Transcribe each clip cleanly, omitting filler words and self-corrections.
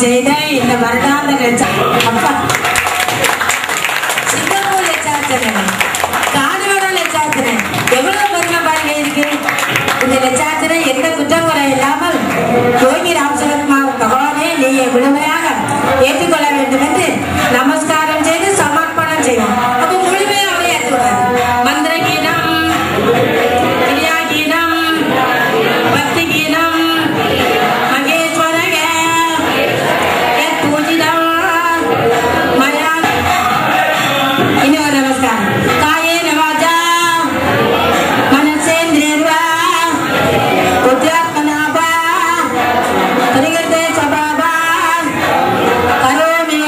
செய்த இந்த வருடாந்த சிங்கப்பூர் லட்சார்த்தனை காடுவரம் லட்சார்த்தனை எவ்வளவு பெருமை பாருங்க இருக்கு. இந்த லட்சார்த்தனை எந்த குற்றங்குறை இல்லாமல் யோகி ராமசரத்மா பகவானே நீ முழுமையாக ஏற்றுக்கொள்ள வேண்டும் என்று நமஸ்காரம் செய்து சமர்ப்பணம் செய்வோம். அப்போ முழுமையாக அவரை ஏற்றுக்கொள்ளாது. மந்திர கீதம், கிரியா கீதம், பக்தி கீதம், மகேஸ்வர பூஜிதம் மயா. இன்னொரு நமஸ்காரம். காயே நவாஜா மனசேந்திரா புத்தியாத்மனாபா பரிகர்த்தே சபாபா கரோமி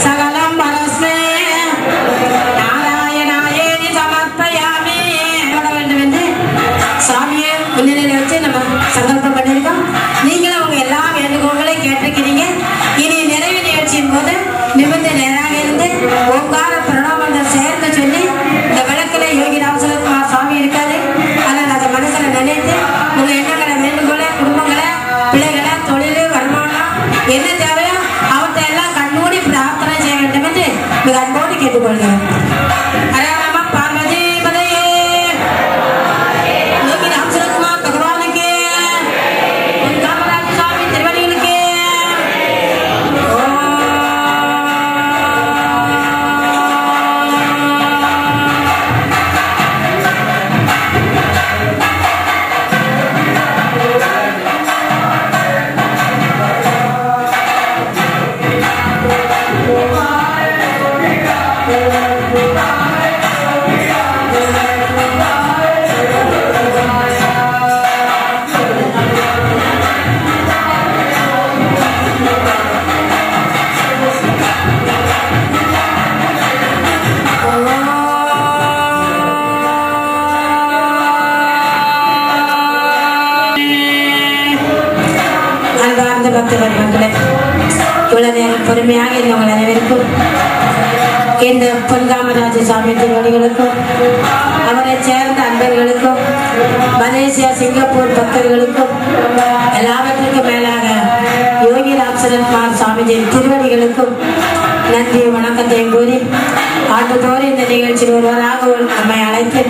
சகலம் பரஸ்மே நாராயணாயேதி சமர்ப்பயாமி வேண்டும் என்று சாமியை முன்னிலையில் வச்சு நம்ம சங்கல்பம் பண்ணியிருக்கோம். நீங்களும் உங்க எல்லா வேண்டுகோள்களையும் கேட்டிருக்கிறீங்க. இனி நிறைவு நிகழ்ச்சியின் போது நிமிர்ந்து நேராக இருந்து ஓங்கார பிரணவத்தை சேர்ந்து சொல்லி இந்த விளக்கில் யோகி ராமசரத்குமார் சுவாமி இருக்காரு. அதில் அதை மனசில் நினைத்து உங்க எண்ணங்களை வேண்டுகோளை குடும்பங்களை பிள்ளைகளை தொழில் வருமானம் என்ன தேவையோ அவற்றை எல்லாம் கண்ணூடி பிரார்த்தனை செய்ய வேண்டும் என்று மிக அன்போடு கேட்டுக்கொள்கிறேன். ஹரஹர பார்வதி பதையே யோகி ராமசரத்குமார் பகவானுக்கு காமராஜ் சுவாமி திருவடிகளுக்கு பக்தர்கள் மக்களே, இவ்வளவு நேரம் பொறுமையாக இருந்தவங்கள் அனைவருக்கும் இந்த பொன்காமராஜ சுவாமி திருவடிகளுக்கும் அவரை சேர்ந்த அன்பர்களுக்கும் மலேசியா சிங்கப்பூர் பக்தர்களுக்கும் எல்லாவற்றுக்கும் மேலாக யோகி ராமசரத்குமார் சுவாமிஜி திருவடிகளுக்கும் நன்றி வணக்கத்தையும் கூறி ஆண்டுதோறும் இந்த நிகழ்ச்சியில் ஒருவராக நம்மை அழைத்து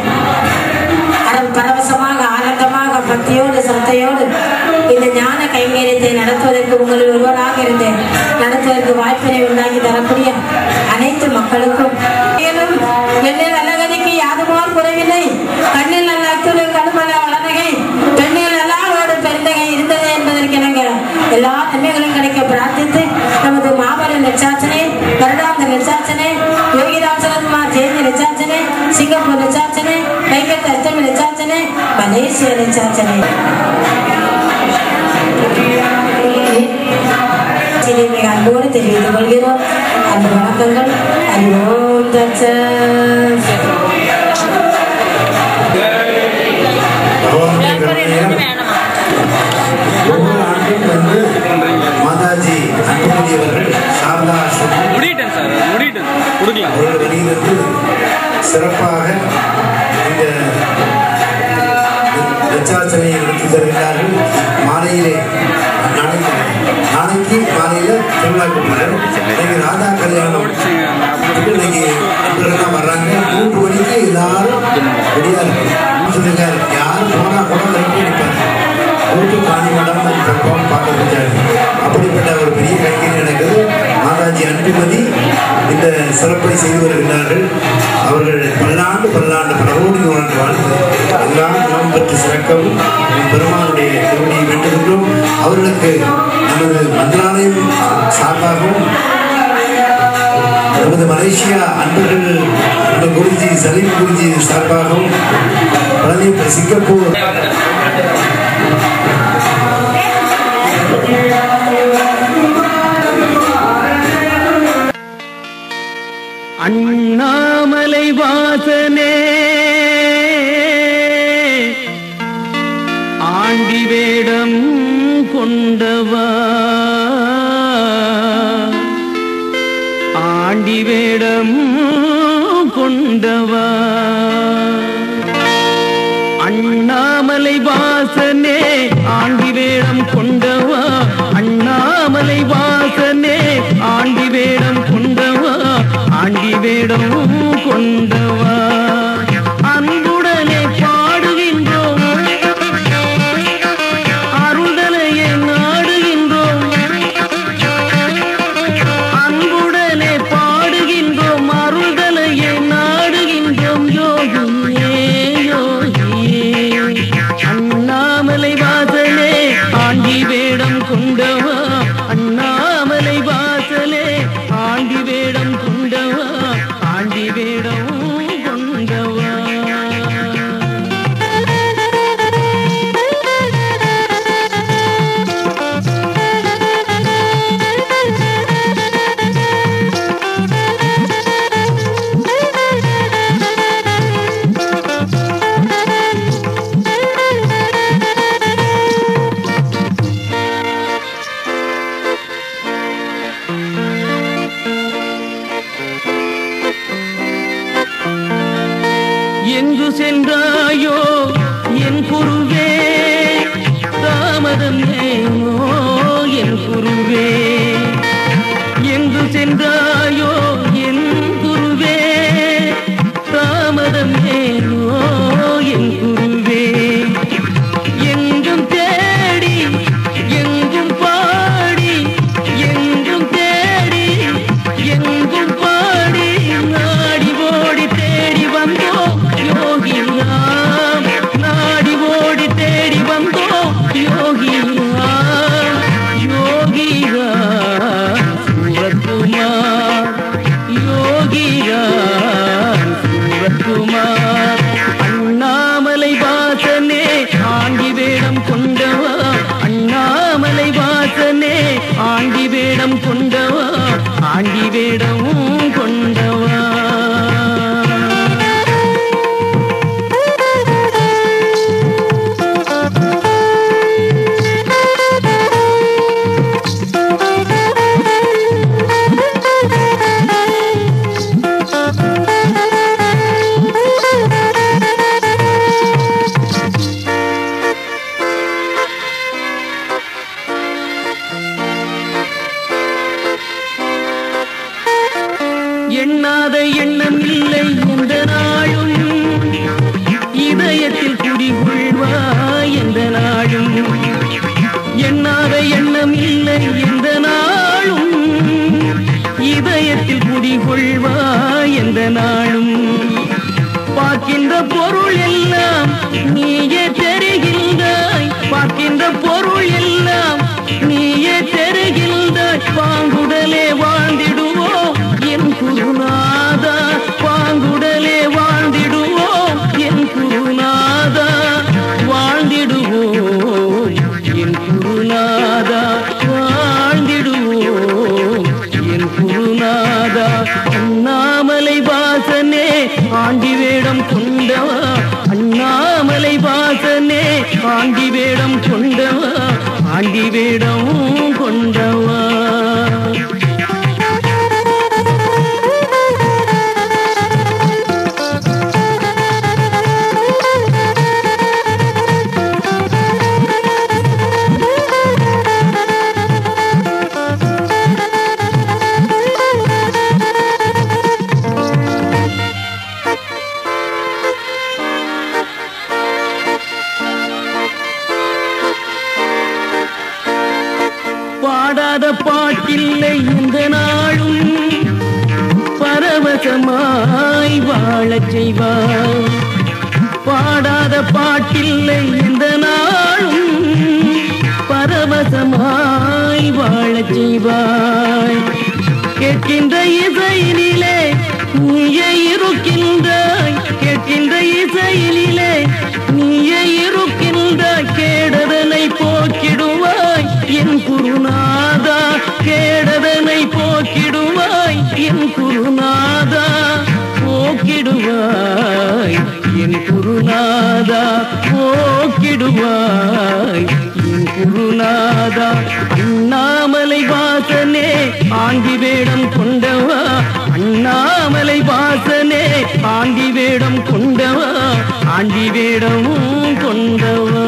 பரவசமாக ஆனந்தமாக பக்தியோடு சிரத்தையோடு இந்த ஞான கைங்கரியத்தை நடத்துவதற்கு உங்களில் ஒருவராக இருந்தேன் நடத்துவதற்கு வாய்ப்பினை உண்டாக்கி தரக்கூடிய அனைத்து மக்களுக்கும் எண்ணில் நல்லகதிக்கு யாதுமோர் குறைவில்லை கண்ணில் நல்ல அத்துறை கடுமல வளநகை பெண்ணில் நல்லாவோடு பெருந்தகை இருந்தது என்பதற்கு நாங்கள் எல்லா நன்மைகளும் கிடைக்க பிரார்த்தித்து நமது மாபெரும் லட்சார்ச்சனை வருடாந்த லட்சார்ச்சனை யோகி ராமசரத்குமார் ஜெயந்தி லட்சார்ச்சனை சிங்கப்பூர் லட்சார்ச்சனை கைகத்த அஷ்டமி லட்சார்ச்சனை மலேசியா லட்சார்ச்சனை மிக அன்போடு தெரிவித்துக் கொள்கிறோம். அந்த வணக்கங்கள் அறிவோம் மாதாஜி அன்புமணி அவர்கள் சாரதா வெளியிலிருந்து சிறப்பாக இந்த லட்சார்ச்சனையை நடத்தி தருகிறார்கள். மாலையிலே நாளைக்கு மாலையில திருவிழாக்குமார் இன்னைக்கு ராதா கல்யாணம் இன்னைக்கு நண்பர்கள்லாம் வர்றாங்க. 3 மணிக்கு எல்லாரும் ரெடியா இருக்காரு. யாரும் போனா கூட கருப்பி நிற்பாரு. கூட்டு காணி மடம் தப்பம் பார்க்க முடியாது. அப்படிப்பட்ட ஒரு பெரிய கைங்கரியம் நடக்குது. மாதாஜி அன்புமதி இந்த சிறப்பை செய்து வருகிறார்கள். அவர்கள் பல்லாண்டு பலரோடு வாழ்ந்து எல்லாம் குணம் பெற்று சிறக்கவும் பெருமானுடைய திருவடியை வேண்டுகின்றோம். அவர்களுக்கு நமது மந்திராலயம் சார்பாகவும் நமது மலேசியா அன்பர்கள் குருஜி சலீம் குருஜி சார்பாகவும் சிங்கப்பூர் அண்ணாமலை வாசனே ஆண்டி வேடம் கொண்டவா ஆண்டி வேடம் கொண்டவா அண்ணாமலை வாசனே ஆண்டி வேடம் கொண்டவா அண்ணா வேடம் கொண்டவா அன்புடனே பாடுகின்றோம் அருள்தலையை நாடுகின்றோம் அன்புடனே பாடுகின்றோம் அருள்தலையை நாடுகின்றோம் யோகியே யோகியே அண்ணாமலை வாசலே ஆண்டி வேடம் கொண்டவா அண்ணாமலை வாசலே ஆண்டி வேடம் கொண்டவா ஆண்டி வேடம் கொண்டவா எங்கு சென்றாயோ என் குருவே தாமதம் ஏனோ என் குருவே எங்கு சென்றாயோ என் குருவே தாமதம் ஏனோ என் குருவே எங்கும் தேடி எங்கும் பாடி எங்கும் தேடி எங்கும் பாடி நாடி ஓடி தேடி வந்தோம் யோகியாம் நாடி ஓடி தேடி வந்தோம் யோகியாம் யோகியாம் சூரத்குமார் யோகியாம் சூரத்குமார் அண்ணாமலை வாசனே ஆண்டி வேடம் கொண்டவா அண்ணாமலை வாசனே ஆண்டி வேடம் கொண்டவா ஆண்டி வேடம் கொண்டவா எண்ணாத எண்ணம் இல்லை எந்த நாளும் இதயத்தில் குடிகொள்வாய் எந்த நாளும் எண்ணாத எண்ணம் இல்லை எந்த நாளும் இதயத்தில் குடிகொள்வாய் எந்த நாளும் பார்க்கின்ற பொருள் எல்லாம் நீயே தெரிகின்றாய் பார்க்கின்ற பொருள் எல்லாம் நீயே தெரிகின்றாய் பாங்குடலே வாழ்ந்திடுவோம் என் குருநாதா பாங்குடலே வாழ்ந்திடுவோம் என் குருநாதா வாழ்ந்திடுவோம் என் குருநாதா வாழ்ந்திடுவோம் என் குருநாதா அண்ணாமலை வாசனே ஆண்டி வேடம் கொண்டவா அண்ணாமலை வாசனே ஆண்டி வேடம் கொண்டவா ஆண்டி வேடம் கொண்டவா பாடாத பாட்டில்லை இந்த நாளும் பரவசமாய் வாழச் செய்வாய் பாடாத பாட்டில்லை இந்த நாளும் பரவசமாய் வாழச் செய்வாய் கேட்கின்ற இசையினிலே நீயே இருக்கின்றாய் கேட்கின்ற இசையினிலே நீயே இருக்கின்றாய் கேடதனை போக்கிடுவாய் என் குருநாதா கேடதனை போக்கிடுவாய் என் குருநாதா போக்கிடுவாய் என் குருநாதா போக்கிடுவாய் என் குருநாதா அண்ணாமலை வாசனே ஆண்டி வேடம் கொண்டவா அண்ணாமலை வாசனே ஆண்டி வேடம் கொண்டவா ஆண்டி வேடம் கொண்டவா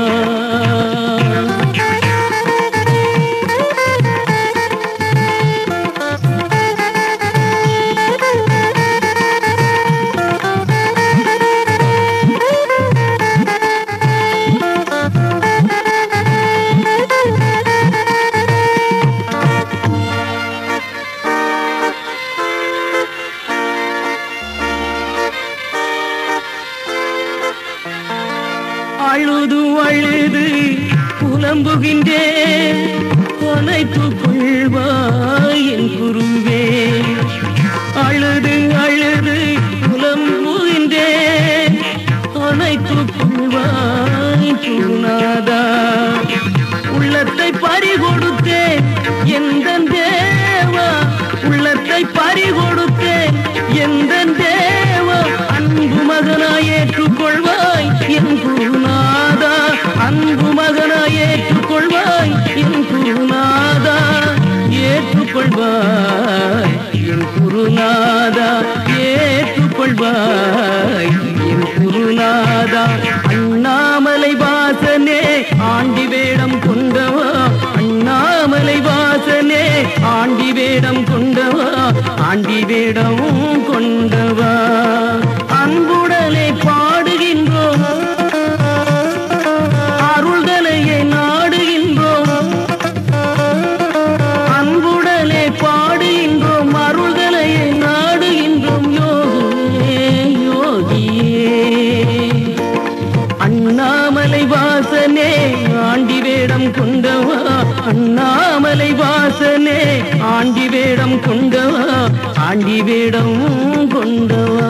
அழுது புலம்புகின்றேன் அணைத்துக் கொள்வாய் என் குருவே அழுது அழுது புலம்புகின்றேன் அணைத்துக் கொள்வாய் குருநாதா உள்ளத்தை பறிகொடுத்தேன் எந்தன் தேவா உள்ளத்தை பறிகொடுத்தேன் எந்தன் தேவா அன்பு மகனாய் ஏற்றுக்கொள்வாய் என் குருநாதா அன்பு மகனாய் ஏற்றுக்கொள்வாய் என் குருநாதா ஏற்றுக்கொள்வாய் என் குருநாதா ஏற்றுக்கொள்வாய் என் குருநாதா அண்ணாமலை வாசனே ஆண்டி வேடம் கொண்டவா அண்ணாமலை வாசனே ஆண்டி வேடம் கொண்டவா ஆண்டி வேடம் கொண்டவா அன்புடனே பாடுகின்றோம் அருள்தலையை நாடுகின்றோம் அன்புடனே பாடுகின்றோம் அருள்தலையை நாடுகின்றோம் யோகியே யோகியே அண்ணாமலை வாசனே ஆண்டி வேடம் கொண்டவா அண்ணாமலை வாசனே ஆண்டி வேடம் கொண்டவா ஆண்டி வேடம் கொண்டவா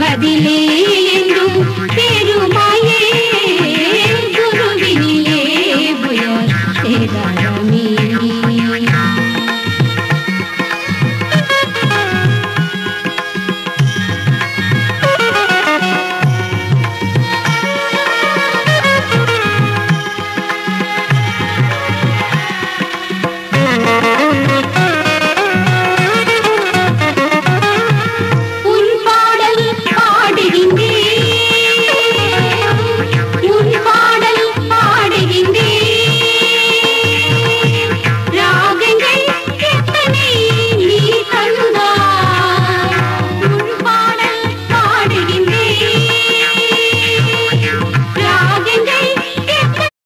பதிலே